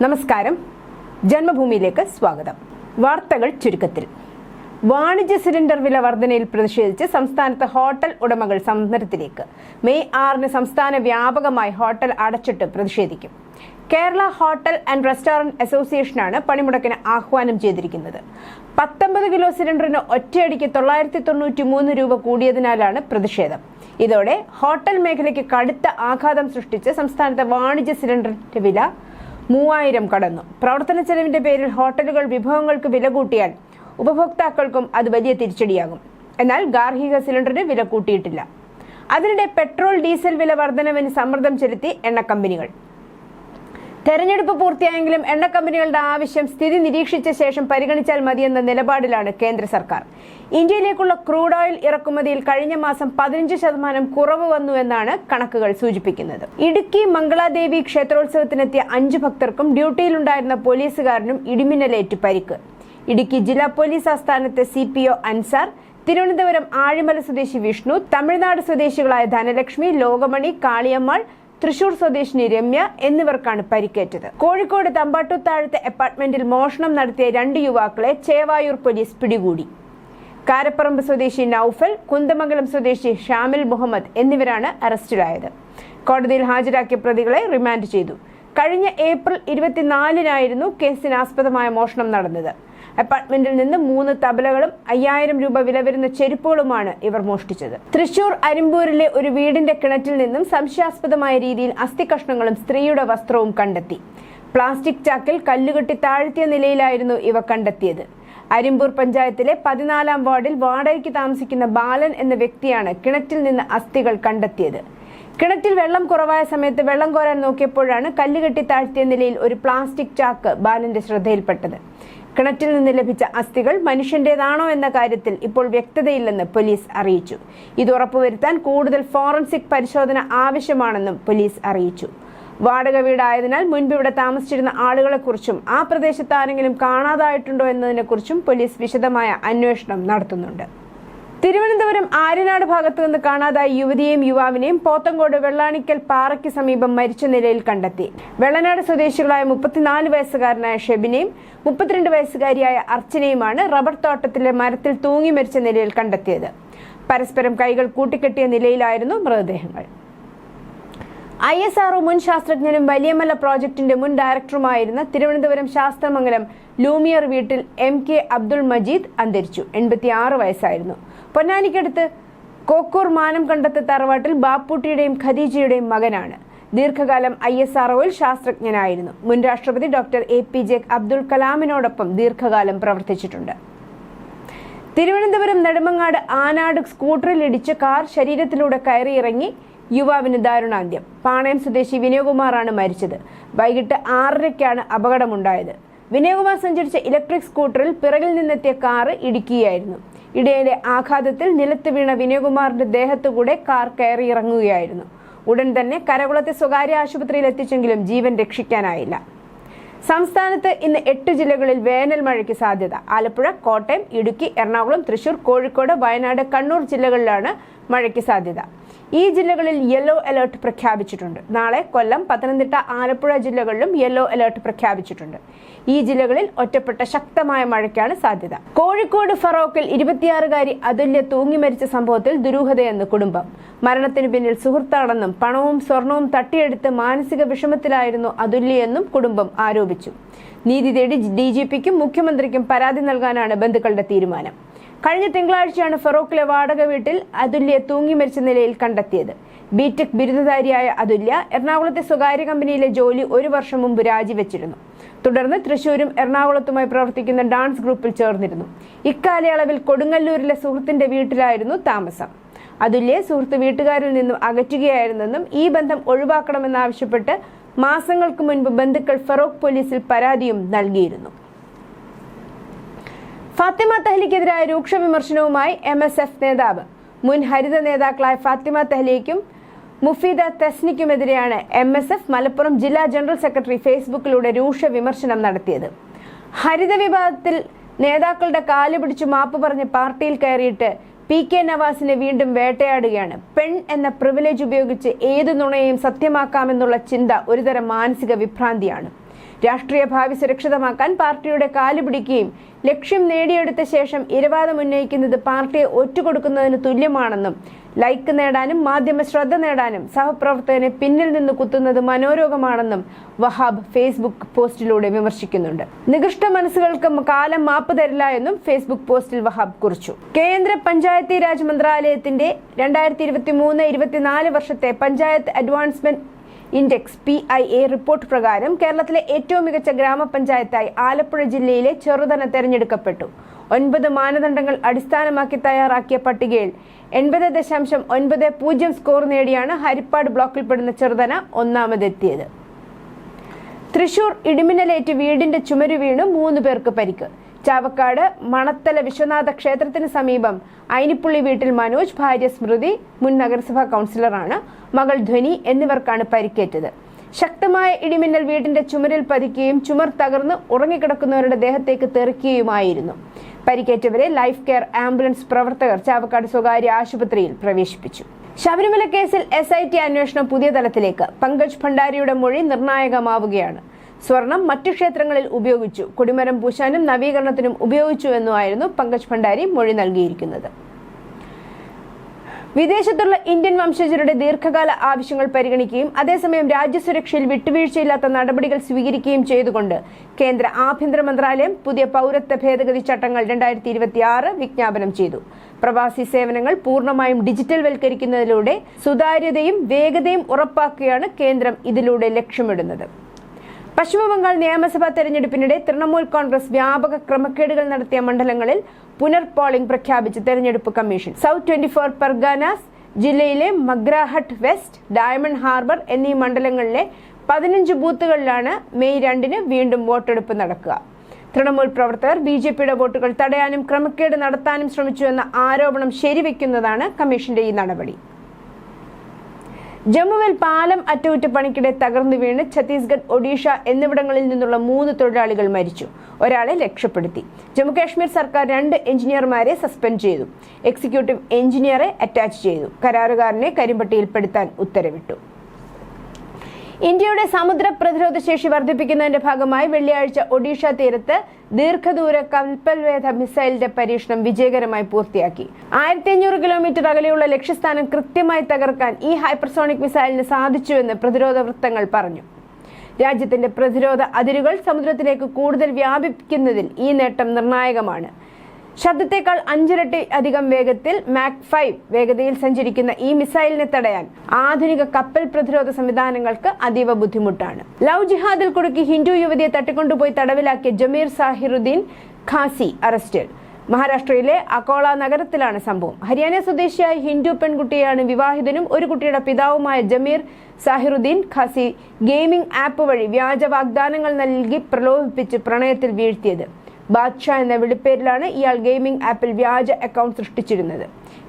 നമസ്കാരം, ജന്മഭൂമിയിലേക്ക് സ്വാഗതം. വാർത്തകൾ ചുരുക്കത്തിൽ. വാണിജ്യ സിലിണ്ടർ വില വർധനയിൽ പ്രതിഷേധിച്ച് സംസ്ഥാനത്ത് ഹോട്ടൽ ഉടമകൾ സമരത്തിലേക്ക്. മെയ് 6 സംസ്ഥാന വ്യാപകമായി ഹോട്ടൽ അടച്ചിട്ട് പ്രതിഷേധിക്കും. കേരള ഹോട്ടൽ ആൻഡ് റെസ്റ്റോറന്റ് അസോസിയേഷനാണ് പണിമുടക്കിന് ആഹ്വാനം ചെയ്തിരിക്കുന്നത്. 19 കിലോ സിലിണ്ടറിന് ഒറ്റയടിക്ക് 993 രൂപ കൂടിയതിനാലാണ് പ്രതിഷേധം. ഇതോടെ ഹോട്ടൽ മേഖലയ്ക്ക് കടുത്ത ആഘാതം സൃഷ്ടിച്ച് സംസ്ഥാനത്തെ വാണിജ്യ സിലിണ്ടറിന്റെ വില 3000 കടന്നു. പ്രവർത്തന ചെലവിന്റെ പേരിൽ ഹോട്ടലുകൾ വിഭവങ്ങൾക്ക് വില കൂട്ടിയാൽ ഉപഭോക്താക്കൾക്കും അത് വലിയ തിരിച്ചടിയാകും. എന്നാൽ ഗാർഹിക സിലിണ്ടറിന് വില കൂട്ടിയിട്ടില്ല. അതിനിടെ പെട്രോൾ ഡീസൽ വില വർധനവിന് സമ്മർദ്ദം ചെലുത്തി എണ്ണ കമ്പനികൾ. തെരഞ്ഞെടുപ്പ് പൂർത്തിയായെങ്കിലും എണ്ണ കമ്പനികളുടെ ആവശ്യം സ്ഥിതി നിരീക്ഷിച്ച ശേഷം പരിഗണിച്ചാൽ മതിയെന്ന നിലപാടിലാണ് കേന്ദ്ര സർക്കാർ. ഇന്ത്യയിലേക്കുള്ള ക്രൂഡ് ഓയിൽ ഇറക്കുമതിയിൽ കഴിഞ്ഞ മാസം 15% കുറവ് വന്നു എന്നാണ് കണക്കുകൾ സൂചിപ്പിക്കുന്നത്. ഇടുക്കി മംഗളാദേവി ക്ഷേത്രോത്സവത്തിനെത്തിയ 5 ഭക്തർക്കും ഡ്യൂട്ടിയിലുണ്ടായിരുന്ന പോലീസുകാരനും ഇടിമിന്നലേറ്റ് പരിക്ക്. ഇടുക്കി ജില്ലാ പോലീസ് ആസ്ഥാനത്തെ CPO അൻസാർ, തിരുവനന്തപുരം ആഴിമല സ്വദേശി വിഷ്ണു, തമിഴ്നാട് സ്വദേശികളായ ധനലക്ഷ്മി, ലോകമണി, കാളിയമ്മാൾ, തൃശൂർ സ്വദേശിനി രമ്യ എന്നിവർക്കാണ് പരിക്കേറ്റത്. കോഴിക്കോട് തമ്പാട്ടുത്താഴത്തെ അപ്പാർട്ട്മെന്റിൽ മോഷണം നടത്തിയ 2 യുവാക്കളെ ചേവായൂർ പോലീസ് പിടികൂടി. കാരപ്പറമ്പ് സ്വദേശി നൌഫൽ, കുന്ദമംഗലം സ്വദേശി ഷാമിൽ മുഹമ്മദ് എന്നിവരാണ് അറസ്റ്റിലായത്. കോടതിയിൽ ഹാജരാക്കിയ പ്രതികളെ റിമാൻഡ് ചെയ്തു. കഴിഞ്ഞ ഏപ്രിൽ 24-നായിരുന്നു കേസിനാസ്പദമായ മോഷണം നടന്നത്. അപ്പാർട്ട്മെന്റിൽ നിന്ന് 3 തബലകളും 5000 രൂപ വില വരുന്ന ചെരുപ്പുകളുമാണ് ഇവർ മോഷ്ടിച്ചത്. തൃശൂർ അരിമ്പൂരിലെ ഒരു വീടിന്റെ കിണറ്റിൽ നിന്നും സംശയാസ്പദമായ രീതിയിൽ അസ്ഥികഷ്ണങ്ങളും സ്ത്രീയുടെ വസ്ത്രവും കണ്ടെത്തി. പ്ലാസ്റ്റിക് ചാക്കിൽ കല്ലുകെട്ടി താഴ്ത്തിയ നിലയിലായിരുന്നു ഇവ കണ്ടെത്തിയത്. അരിമ്പൂർ പഞ്ചായത്തിലെ 14-ാം വാർഡിൽ വാടകയ്ക്ക് താമസിക്കുന്ന ബാലൻ എന്ന വ്യക്തിയാണ് കിണറ്റിൽ നിന്ന് അസ്ഥികൾ കണ്ടെത്തിയത്. കിണറ്റിൽ വെള്ളം കുറവായ സമയത്ത് വെള്ളം കോരാൻ നോക്കിയപ്പോഴാണ് കല്ലുകെട്ടി താഴ്ത്തിയ നിലയിൽ ഒരു പ്ലാസ്റ്റിക് ചാക്ക് ബാലന്റെ ശ്രദ്ധയിൽപ്പെട്ടത്. കിണറ്റിൽ നിന്ന് ലഭിച്ച അസ്ഥികൾ മനുഷ്യന്റേതാണോ എന്ന കാര്യത്തിൽ ഇപ്പോൾ വ്യക്തതയില്ലെന്ന് പോലീസ് അറിയിച്ചു. ഇത് ഉറപ്പുവരുത്താൻ കൂടുതൽ ഫോറൻസിക് പരിശോധന ആവശ്യമാണെന്നും പോലീസ് അറിയിച്ചു. വാടക വീടായതിനാൽ മുൻപ് ഇവിടെ താമസിച്ചിരുന്ന ആളുകളെക്കുറിച്ചും ആ പ്രദേശത്ത് ആരെങ്കിലും കാണാതായിട്ടുണ്ടോ എന്നതിനെക്കുറിച്ചും പോലീസ് വിശദമായ അന്വേഷണം നടത്തുന്നുണ്ട്. തിരുവനന്തപുരം ആര്യനാട് ഭാഗത്തു നിന്ന് കാണാതായ യുവതിയെയും യുവാവിനെയും പോത്തങ്കോട് വെള്ളാണിക്കൽ പാറയ്ക്ക് സമീപം മരിച്ച നിലയിൽ കണ്ടെത്തി. വെള്ളനാട് സ്വദേശികളായ 34 വയസ്സുകാരനായ ഷെബിനെയും 32 വയസ്സുകാരിയായ അർച്ചനയുമാണ് റബ്ബർ തോട്ടത്തിലെ മരത്തിൽ തൂങ്ങി മരിച്ച നിലയിൽ കണ്ടെത്തിയത്. പരസ്പരം കൈകൾ കൂട്ടിക്കെട്ടിയ നിലയിലായിരുന്നു മൃതദേഹങ്ങൾ. ISRO മുൻ ശാസ്ത്രജ്ഞനും വലിയമല പ്രോജക്ടിന്റെ മുൻ ഡയറക്ടറുമായിരുന്ന തിരുവനന്തപുരം ശാസ്ത്രമംഗലം ലൂമിയർ വീട്ടിൽ MK അബ്ദുൾ മജീദ് അന്തരിച്ചു. 86 വയസ്സായിരുന്നു. പൊന്നാനിക്കടുത്ത് കോക്കൂർ മാനം കണ്ടത്ത് തറവാട്ടിൽ ബാപ്പുട്ടിയുടെയും ഖദീജയുടെയും മകനാണ്. ദീർഘകാലം ISROയിൽ ശാസ്ത്രജ്ഞനായിരുന്നു. മുൻ രാഷ്ട്രപതി ഡോക്ടർ APJ അബ്ദുൾ കലാമിനോടൊപ്പം ദീർഘകാലം പ്രവർത്തിച്ചിട്ടുണ്ട്. തിരുവനന്തപുരം നെടുമങ്ങാട് ആനാട് സ്കൂട്ടറിൽ ഇടിച്ച് കാർ ശരീരത്തിലൂടെ കയറിയിറങ്ങി യുവാവിന് ദാരുണാന്ത്യം. പാണയം സ്വദേശി വിനയകുമാറാണ് മരിച്ചത്. വൈകിട്ട് 6:30-ക്കാണ് അപകടമുണ്ടായത്. വിനയകുമാർ സഞ്ചരിച്ച ഇലക്ട്രിക് സ്കൂട്ടറിൽ പിറകിൽ നിന്നെത്തിയ കാറ് ഇടിക്കുകയായിരുന്നു. ഇടയിലെ ആഘാതത്തിൽ നിലത്ത് വീണ വിനയകുമാറിന്റെ ദേഹത്തുകൂടെ കാർ കയറിയിറങ്ങുകയായിരുന്നു. ഉടൻ തന്നെ കരകുളത്തെ സ്വകാര്യ ആശുപത്രിയിൽ എത്തിച്ചെങ്കിലും ജീവൻ രക്ഷിക്കാനായില്ല. സംസ്ഥാനത്ത് ഇന്ന് 8 ജില്ലകളിൽ വേനൽ മഴയ്ക്ക് സാധ്യത. ആലപ്പുഴ, കോട്ടയം, ഇടുക്കി, എറണാകുളം, തൃശൂർ, കോഴിക്കോട്, വയനാട്, കണ്ണൂർ ജില്ലകളിലാണ് മഴയ്ക്ക് സാധ്യത. ഈ ജില്ലകളിൽ യെല്ലോ അലർട്ട് പ്രഖ്യാപിച്ചിട്ടുണ്ട്. നാളെ കൊല്ലം, പത്തനംതിട്ട, ആലപ്പുഴ ജില്ലകളിലും യെല്ലോ അലർട്ട് പ്രഖ്യാപിച്ചിട്ടുണ്ട്. ഈ ജില്ലകളിൽ ഒറ്റപ്പെട്ട ശക്തമായ മഴയ്ക്കാണ് സാധ്യത. കോഴിക്കോട് ഫറോക്കിൽ 26-കാരി അതുല്യ തൂങ്ങി മരിച്ച സംഭവത്തിൽ ദുരൂഹതയെന്ന് കുടുംബം. മരണത്തിന് പിന്നിൽ സുഹൃത്താണെന്നും പണവും സ്വർണവും തട്ടിയെടുത്ത് മാനസിക വിഷമത്തിലായിരുന്നു അതുല്യെന്നും കുടുംബം ആരോപിച്ചു. നീതി തേടി DGPക്കും മുഖ്യമന്ത്രിക്കും പരാതി നൽകാനാണ് ബന്ധുക്കളുടെ തീരുമാനം. കഴിഞ്ഞ തിങ്കളാഴ്ചയാണ് ഫറോക്കിലെ വാടക വീട്ടിൽ അതുല്യെ തൂങ്ങി മരിച്ച നിലയിൽ കണ്ടെത്തിയത്. BTech ബിരുദധാരിയായ അതുല്യ എറണാകുളത്തെ സ്വകാര്യ കമ്പനിയിലെ ജോലി 1 വർഷം മുമ്പ് രാജിവെച്ചിരുന്നു. തുടർന്ന് തൃശൂരും എറണാകുളത്തുമായി പ്രവർത്തിക്കുന്ന ഡാൻസ് ഗ്രൂപ്പിൽ ചേർന്നിരുന്നു. ഇക്കാലയളവിൽ കൊടുങ്ങല്ലൂരിലെ സുഹൃത്തിന്റെ വീട്ടിലായിരുന്നു താമസം. അതുല്യെ സുഹൃത്ത് വീട്ടുകാരിൽ നിന്നും അകറ്റുകയായിരുന്നെന്നും ഈ ബന്ധം ഒഴിവാക്കണമെന്നാവശ്യപ്പെട്ട് മാസങ്ങൾക്ക് മുൻപ് ബന്ധുക്കൾ ഫറോക്ക് പോലീസിൽ പരാതിയും നൽകിയിരുന്നു. ഫാത്തിമ തെഹ്ലിക്കെതിരായ രൂക്ഷ വിമർശനവുമായി MSF നേതാവ്. മുൻ ഹരിത നേതാക്കളായ ഫാത്തിമ തെഹ്ലിക്കും മുഫീദ തെസ്നിക്കുമെതിരെയാണ് MSF മലപ്പുറം ജില്ലാ ജനറൽ സെക്രട്ടറി ഫേസ്ബുക്കിലൂടെ രൂക്ഷ വിമർശനം നടത്തിയത്. ഹരിത വിവാദത്തിൽ നേതാക്കളുടെ കാല് പിടിച്ചു മാപ്പ് പറഞ്ഞ് പാർട്ടിയിൽ കയറിയിട്ട് PK നവാസിനെ വീണ്ടും വേട്ടയാടുകയാണ്. പെൺ എന്ന പ്രിവിലേജ് ഉപയോഗിച്ച് ഏതു നുണയെയും സത്യമാക്കാമെന്നുള്ള ചിന്ത ഒരുതരം മാനസിക വിഭ്രാന്തിയാണ്. രാഷ്ട്രീയ ഭാവി സുരക്ഷിതമാക്കാൻ പാർട്ടിയുടെ കാലുപിടിക്കുകയും ലക്ഷ്യം നേടിയെടുത്ത ശേഷം ഇരവാദം ഉന്നയിക്കുന്നത് പാർട്ടിയെ ഒറ്റുകൊടുക്കുന്നതിന് തുല്യമാണെന്നും ലൈക്ക് നേടാനും മാധ്യമ ശ്രദ്ധ നേടാനും സഹപ്രവർത്തകനെ പിന്നിൽ നിന്ന് കുത്തുന്നത് മനോരോഗമാണെന്നും വഹാബ് ഫേസ്ബുക്ക് പോസ്റ്റിലൂടെ വിമർശിക്കുന്നുണ്ട്. നികൃഷ്ട മനസ്സുകൾക്ക് കാലം മാപ്പ് തരില്ല എന്നും ഫേസ്ബുക്ക് പോസ്റ്റിൽ വഹാബ് കുറിച്ചു. കേന്ദ്ര പഞ്ചായത്തി രാജ് മന്ത്രാലയത്തിന്റെ 2023-24 വർഷത്തെ panchayat advancement index PIA report പ്രകാരം കേരളത്തിലെ ഏറ്റവും മികച്ച ഗ്രാമപഞ്ചായത്തായി ആലപ്പുഴ ജില്ലയിലെ ചെറുതന തെരഞ്ഞെടുക്കപ്പെട്ടു. 9 മാനദണ്ഡങ്ങൾ അടിസ്ഥാനമാക്കി തയ്യാറാക്കിയ പട്ടികയിൽ 80.90 സ്കോർ നേടിയാണ് ഹരിപ്പാട് ബ്ലോക്കിൽപ്പെടുന്ന ചെറുതന ഒന്നാമതെത്തിയത്. തൃശൂർ ഇടിമിന്നലേറ്റ് വീടിന്റെ ചുമരു വീണ് 3 പേർക്ക് പരിക്ക്. ചാവക്കാട് മണത്തല വിശ്വനാഥ ക്ഷേത്രത്തിന് സമീപം ഐനിപ്പുള്ളി വീട്ടിൽ മനോജ്, ഭാര്യ സ്മൃതി, മുൻ നഗരസഭാ കൗൺസിലറാണ്, മകൾ ധ്വനി എന്നിവർക്കാണ് പരിക്കേറ്റത്. ശക്തമായ ഇടിമിന്നൽ വീടിന്റെ ചുമരിൽ പതിക്കുകയും ചുമർ തകർന്ന് ഉറങ്ങിക്കിടക്കുന്നവരുടെ ദേഹത്തേക്ക് തെറിക്കുകയുമായിരുന്നു. പരിക്കേറ്റവരെ ലൈഫ് കെയർ ആംബുലൻസ് പ്രവർത്തകർ ചാവക്കാട് സ്വകാര്യ ആശുപത്രിയിൽ പ്രവേശിപ്പിച്ചു. ശബരിമല കേസിൽ SIT അന്വേഷണം പുതിയ തലത്തിലേക്ക്. പങ്കജ് ഭണ്ഡാരിയുടെ മൊഴി നിർണായകമാവുകയാണ്. സ്വർണം മറ്റു ക്ഷേത്രങ്ങളിൽ ഉപയോഗിച്ചു, കൊടിമരം പൂശാനും നവീകരണത്തിനും ഉപയോഗിച്ചു എന്നുമായിരുന്നു പങ്കജ് ഭണ്ഡാരി മൊഴി നൽകിയിരിക്കുന്നത്. വിദേശത്തുള്ള ഇന്ത്യൻ വംശജരുടെ ദീർഘകാല ആവശ്യങ്ങൾ പരിഗണിക്കുകയും അതേസമയം രാജ്യസുരക്ഷയിൽ വിട്ടുവീഴ്ചയില്ലാത്ത നടപടികൾ സ്വീകരിക്കുകയും ചെയ്തുകൊണ്ട് കേന്ദ്ര ആഭ്യന്തര മന്ത്രാലയം പുതിയ പൗരത്വ ഭേദഗതി ചട്ടങ്ങൾ 2026 വിജ്ഞാപനം ചെയ്തു. പ്രവാസി സേവനങ്ങൾ പൂർണ്ണമായും ഡിജിറ്റൽ വൽക്കരിക്കുന്നതിലൂടെ സുതാര്യതയും വേഗതയും ഉറപ്പാക്കുകയാണ് കേന്ദ്രം ഇതിലൂടെ ലക്ഷ്യമിടുന്നത്. പശ്ചിമബംഗാൾ നിയമസഭാ തെരഞ്ഞെടുപ്പിനിടെ തൃണമൂൽ കോൺഗ്രസ് വ്യാപക ക്രമക്കേടുകൾ നടത്തിയ മണ്ഡലങ്ങളിൽ പുനർ പോളിംഗ് പ്രഖ്യാപിച്ച് തെരഞ്ഞെടുപ്പ് കമ്മീഷൻ. സൗത്ത് 24 പർഗാനാസ് ജില്ലയിലെ മഗ്രാഹട്ട് വെസ്റ്റ്, ഡയമണ്ട് ഹാർബർ എന്നീ മണ്ഡലങ്ങളിലെ 15 ബൂത്തുകളിലാണ് മെയ് 2-ന് വീണ്ടും വോട്ടെടുപ്പ് നടക്കുക. തൃണമൂൽ പ്രവർത്തകർ BJPയുടെ വോട്ടുകൾ തടയാനും ക്രമക്കേട് നടത്താനും ശ്രമിച്ചുവെന്ന ആരോപണം ശരിവെക്കുന്നതാണ് കമ്മീഷന്റെ ഈ നടപടി. ജമ്മുവിൽ പാലം അറ്റകുറ്റപ്പണിക്കിടെ തകർന്നു വീണ് ഛത്തീസ്ഗഡ്, ഒഡീഷ എന്നിവിടങ്ങളിൽ നിന്നുള്ള 3 തൊഴിലാളികൾ മരിച്ചു. ഒരാളെ രക്ഷപ്പെടുത്തി. ജമ്മുകാശ്മീർ സർക്കാർ 2 എഞ്ചിനീയർമാരെ സസ്പെൻഡ് ചെയ്തു. എക്സിക്യൂട്ടീവ് എഞ്ചിനീയറെ അറ്റാച്ച് ചെയ്തു. കരാറുകാരനെ കരിമ്പട്ടിയിൽപ്പെടുത്താൻ ഉത്തരവിട്ടു. ഇന്ത്യയുടെ സമുദ്ര പ്രതിരോധ ശേഷി വർദ്ധിപ്പിക്കുന്നതിന്റെ ഭാഗമായി വെള്ളിയാഴ്ച ഒഡീഷ തീരത്ത് ദീർഘദൂര കപ്പൽവേധ മിസൈലിന്റെ പരീക്ഷണം വിജയകരമായി പൂർത്തിയാക്കി. 1500 കിലോമീറ്റർ അകലെയുള്ള ലക്ഷ്യസ്ഥാനം കൃത്യമായി തകർക്കാൻ ഈ ഹൈപ്പർസോണിക് മിസൈലിന് സാധിച്ചുവെന്ന് പ്രതിരോധ വൃത്തങ്ങൾ പറഞ്ഞു. രാജ്യത്തിന്റെ പ്രതിരോധ അതിരുകൾ സമുദ്രത്തിലേക്ക് കൂടുതൽ വ്യാപിപ്പിക്കുന്നതിൽ ഈ നേട്ടം നിർണായകമാണ്. ശബ്ദത്തേക്കാൾ 5 ഇരട്ടി അധികം വേഗത്തിൽ മാക് 5 വേഗതയിൽ സഞ്ചരിക്കുന്ന ഈ മിസൈലിനെ തടയാൻ ആധുനിക കപ്പൽ പ്രതിരോധ സംവിധാനങ്ങൾക്ക് അതീവ ബുദ്ധിമുട്ടാണ്. ലവ് ജിഹാദിൽ കുടുക്കി ഹിന്ദു യുവതിയെ തട്ടിക്കൊണ്ടുപോയി തടവിലാക്കിയ ജമീർ സാഹിറുദ്ദീൻ ഖാസി അറസ്റ്റിൽ. മഹാരാഷ്ട്രയിലെ അക്കോള നഗരത്തിലാണ് സംഭവം. ഹരിയാന സ്വദേശിയായ ഹിന്ദു പെൺകുട്ടിയാണ് വിവാഹിതനും ഒരു കുട്ടിയുടെ പിതാവുമായ ജമീർ സാഹിറുദ്ദീൻ ഖാസി ഗെയിമിംഗ് ആപ്പ് വഴി വ്യാജ വാഗ്ദാനങ്ങൾ നൽകി പ്രലോഭിപ്പിച്ച് പ്രണയത്തിൽ വീഴ്ത്തിയത്. ബാദ്ഷാ എന്ന വിളിപ്പേരിലാണ് ഇയാൾ ഗെയിമിംഗ് ആപ്പിൽ വ്യാജ അക്കൗണ്ട് സൃഷ്ടിച്ചിരുന്നത്.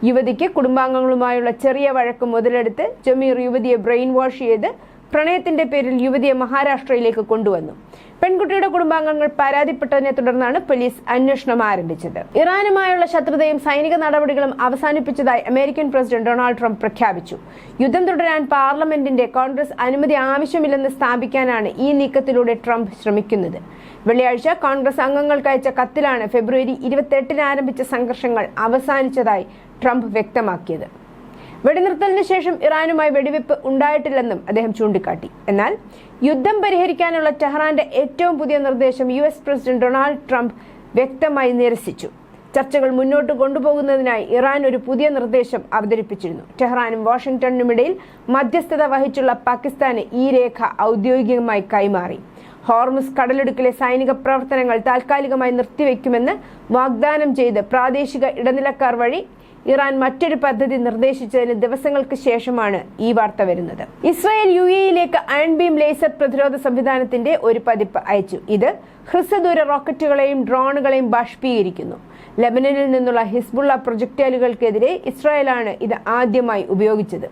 യുവതിക്ക് കുടുംബാംഗങ്ങളുമായുള്ള ചെറിയ വഴക്ക് മുതലെടുത്ത് ജമീർ യുവതിയെ ബ്രെയിൻ വാഷ് ചെയ്ത് പ്രണയത്തിന്റെ പേരിൽ യുവതിയെ മഹാരാഷ്ട്രയിലേക്ക് കൊണ്ടുവന്നു. പെൺകുട്ടിയുടെ കുടുംബാംഗങ്ങൾ പരാതിപ്പെട്ടതിനെ തുടർന്നാണ് പോലീസ് അന്വേഷണം ആരംഭിച്ചത്. ഇറാനുമായുള്ള ശത്രുതയും സൈനിക നടപടികളും അവസാനിപ്പിച്ചതായി അമേരിക്കൻ പ്രസിഡന്റ് ഡൊണാൾഡ് ട്രംപ് പ്രഖ്യാപിച്ചു. യുദ്ധം തുടരാൻ പാർലമെന്റിന്റെ കോൺഗ്രസ് അനുമതി ആവശ്യമില്ലെന്ന് സ്ഥാപിക്കാനാണ് ഈ നീക്കത്തിലൂടെ ട്രംപ് ശ്രമിക്കുന്നത്. വെള്ളിയാഴ്ച കോൺഗ്രസ് അംഗങ്ങൾക്ക് അയച്ച കത്തിലാണ് ഫെബ്രുവരി 28-ന് ആരംഭിച്ച സംഘർഷങ്ങൾ അവസാനിച്ചതായി ട്രംപ് വ്യക്തമാക്കിയത്. വെടിനിർത്തലിന് ശേഷം ഇറാനുമായി വെടിവെപ്പ് ഉണ്ടായിട്ടില്ലെന്നും അദ്ദേഹം ചൂണ്ടിക്കാട്ടി. എന്നാൽ യുദ്ധം പരിഹരിക്കാനുള്ള ടെഹ്റാന്റെ ഏറ്റവും പുതിയ നിർദ്ദേശം US പ്രസിഡന്റ് ഡൊണാൾഡ് ട്രംപ് വ്യക്തമായി നിരസിച്ചു. ചർച്ചകൾ മുന്നോട്ട് കൊണ്ടുപോകുന്നതിനായി ഇറാൻ ഒരു പുതിയ നിർദ്ദേശം അവതരിപ്പിച്ചിരുന്നു. ടെഹ്റാനും വാഷിംഗ്ടണിനുമിടയിൽ മധ്യസ്ഥത വഹിച്ചുള്ള പാകിസ്ഥാന് ഈ രേഖ ഔദ്യോഗികമായി കൈമാറി. ഹോർമുസ് കടലിടുക്കിലെ സൈനിക പ്രവർത്തനങ്ങൾ താൽക്കാലികമായി നിർത്തിവെക്കുമെന്ന് വാഗ്ദാനം ചെയ്ത് പ്രാദേശിക ഇടനിലക്കാർ വഴി ഇറാൻ മറ്റൊരു പദ്ധതി നിർദ്ദേശിച്ചതിന് ദിവസങ്ങൾക്ക് ശേഷമാണ് ഈ വാർത്ത വരുന്നത്. ഇസ്രായേൽ UAEയിലേക്ക് അയൺ ബീം ലേസർ പ്രതിരോധ സംവിധാനത്തിന്റെ ഒരു പതിപ്പ് അയച്ചു. ഇത് ഹ്രസ്വദൂര റോക്കറ്റുകളെയും ഡ്രോണുകളെയും ബാഷ്പീകരിക്കുന്നു. ലെബനനിൽ നിന്നുള്ള ഹിസ്ബുള്ള പ്രൊജക്ടൈലുകൾക്കെതിരെ ഇസ്രായേലാണ് ഇത് ആദ്യമായി ഉപയോഗിച്ചത്.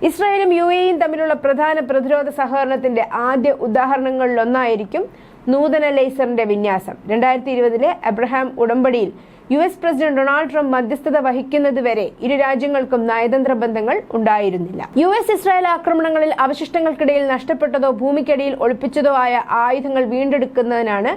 ഇസ്രായേലും UAEയും തമ്മിലുള്ള പ്രധാന പ്രതിരോധ സഹകരണത്തിന്റെ ആദ്യ ഉദാഹരണങ്ങളിലൊന്നായിരിക്കും നൂതന ലേസറിന്റെ വിന്യാസം. 2020-ലെ അബ്രഹാം ഉടമ്പടിയിൽ US പ്രസിഡന്റ് ഡൊണാൾഡ് ട്രംപ് മധ്യസ്ഥത വഹിക്കുന്നതുവരെ ഇരു രാജ്യങ്ങൾക്കും നയതന്ത്ര ബന്ധങ്ങൾ ഉണ്ടായിരുന്നില്ല. US ഇസ്രായേൽ ആക്രമണങ്ങളിൽ അവശിഷ്ടങ്ങൾക്കിടയിൽ നഷ്ടപ്പെട്ടതോ ഭൂമിക്കടിയിൽ ഒളിപ്പിച്ചതോ ആയ ആയുധങ്ങൾ വീണ്ടെടുക്കുന്നതിനാണ്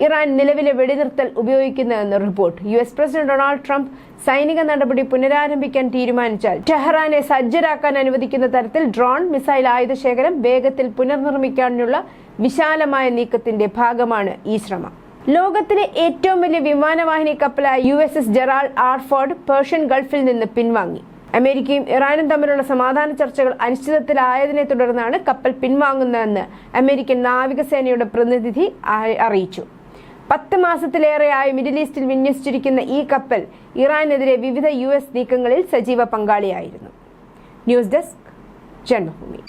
ഇറാൻ നിലവിലെ വെടിനിർത്തൽ ഉപയോഗിക്കുന്നതെന്ന് report. US president Donald Trump സൈനിക നടപടി പുനരാരംഭിക്കാൻ തീരുമാനിച്ചാൽ ടെഹ്റാനെ സജ്ജരാക്കാൻ അനുവദിക്കുന്ന തരത്തിൽ ഡ്രോൺ, മിസൈൽ ആയുധശേഖരം വേഗത്തിൽ പുനർനിർമ്മിക്കാനുള്ള വിശാലമായ നീക്കത്തിന്റെ ഭാഗമാണ് ഈ ശ്രമം. ലോകത്തിലെ ഏറ്റവും വലിയ വിമാനവാഹിനി കപ്പലായ USS Gerald R Ford Persian ഗൾഫിൽ നിന്ന് പിൻവാങ്ങി. അമേരിക്കയും ഇറാനും തമ്മിലുള്ള സമാധാന ചർച്ചകൾ അനിശ്ചിതത്വത്തിലായതിനെ തുടർന്നാണ് കപ്പൽ പിൻവാങ്ങുന്നതെന്ന് അമേരിക്കൻ നാവികസേനയുടെ പ്രതിനിധി അറിയിച്ചു. 10 മാസത്തിലേറെയായി മിഡിൽ ഈസ്റ്റിൽ വിന്യസിച്ചിരിക്കുന്ന ഈ കപ്പൽ ഇറാനെതിരെ വിവിധ US നീക്കങ്ങളിൽ സജീവ പങ്കാളിയായിരുന്നു. News desk Janmabhumi.